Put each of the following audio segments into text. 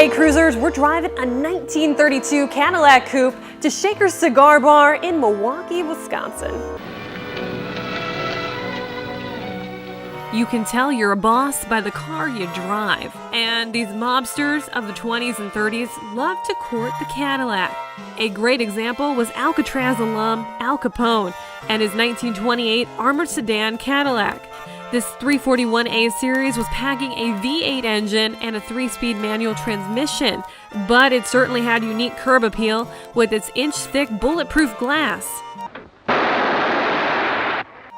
Hey Cruisers, we're driving a 1932 Cadillac Coupe to Shaker's Cigar Bar in Milwaukee, Wisconsin. You can tell you're a boss by the car you drive, and these mobsters of the 20s and 30s loved to court the Cadillac. A great example was Alcatraz alum Al Capone and his 1928 armored sedan Cadillac. This 341A series was packing a V8 engine and a 3-speed manual transmission, but it certainly had unique curb appeal with its inch-thick bulletproof glass.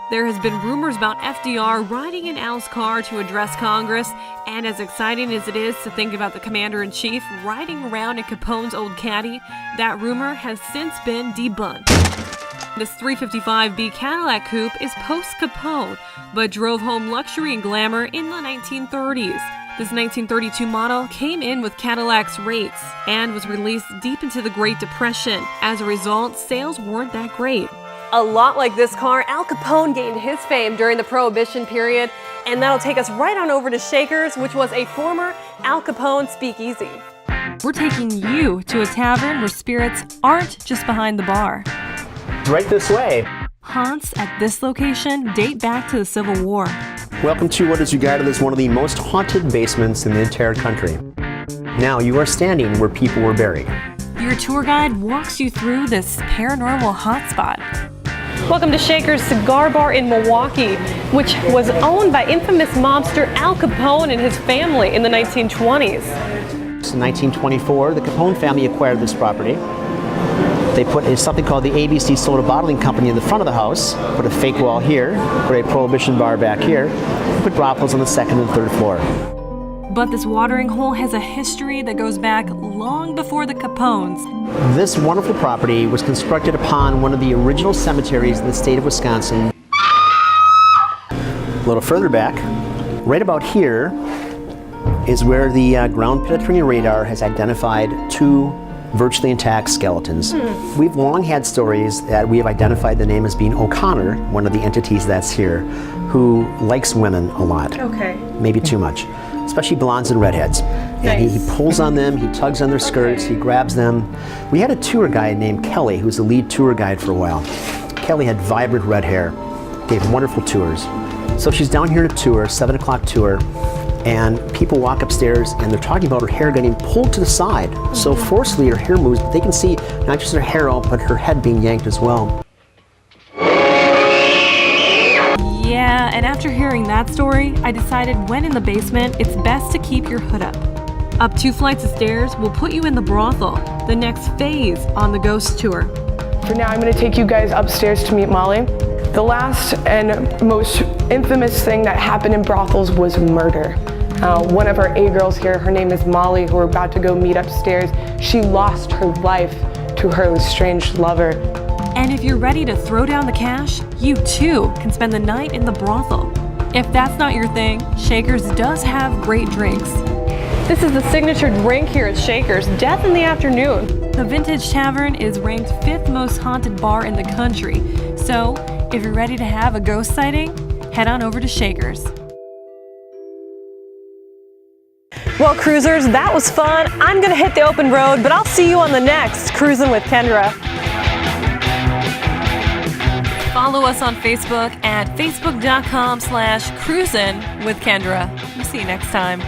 There has been rumors about FDR riding in Al's car to address Congress, and as exciting as it is to think about the commander-in-chief riding around in Capone's old Caddy, that rumor has since been debunked. This 355B Cadillac Coupe is post-Capone, but drove home luxury and glamour in the 1930s. This 1932 model came in with Cadillac's rates and was released deep into the Great Depression. As a result, sales weren't that great. A lot like this car, Al Capone gained his fame during the Prohibition period, and that'll take us right on over to Shaker's, which was a former Al Capone speakeasy. We're taking you to a tavern where spirits aren't just behind the bar. Right this way. Haunts at this location date back to the Civil War. Welcome to what is regarded as one of the most haunted basements in the entire country. Now you are standing where people were buried. Your tour guide walks you through this paranormal hotspot. Welcome to Shaker's Cigar Bar in Milwaukee, which was owned by infamous mobster Al Capone and his family in the 1920s. In 1924, the Capone family acquired this property. They put something called the ABC Soda Bottling Company in the front of the house, put a fake wall here, put a prohibition bar back here, put brothels on the second and third floor. But this watering hole has a history that goes back long before the Capones. This wonderful property was constructed upon one of the original cemeteries in the state of Wisconsin. A little further back, right about here, is where the ground penetrating radar has identified two virtually intact skeletons. We've long had stories that we have identified the name as being O'Connor, one of the entities that's here, who likes women a lot. Okay. Maybe too much, especially blondes and redheads. And he pulls on them, he tugs on their skirts, he grabs them. We had a tour guide named Kelly, who was the lead tour guide for a while. Kelly had vibrant red hair, gave wonderful tours. So she's down here to tour, 7 o'clock tour, and people walk upstairs and they're talking about her hair getting pulled to the side. So forcefully her hair moves, but they can see not just her hair out, but her head being yanked as well. Yeah, and after hearing that story, I decided when in the basement, it's best to keep your hood up. Up 2 flights of stairs will put you in the brothel, the next phase on the ghost tour. For now, I'm going to take you guys upstairs to meet Molly. The last and most infamous thing that happened in brothels was murder. One of our A-girls here, her name is Molly, who we're about to go meet upstairs. She lost her life to her estranged lover. And if you're ready to throw down the cash, you too can spend the night in the brothel. If that's not your thing, Shaker's does have great drinks. This is the signature drink here at Shaker's, Death in the Afternoon. The Vintage Tavern is ranked 5th most haunted bar in the country. So, if you're ready to have a ghost sighting, head on over to Shaker's. Well, Cruisers, that was fun. I'm gonna hit the open road, but I'll see you on the next Cruisin' with Kendra. Follow us on Facebook at facebook.com/cruisin with Kendra. We'll see you next time.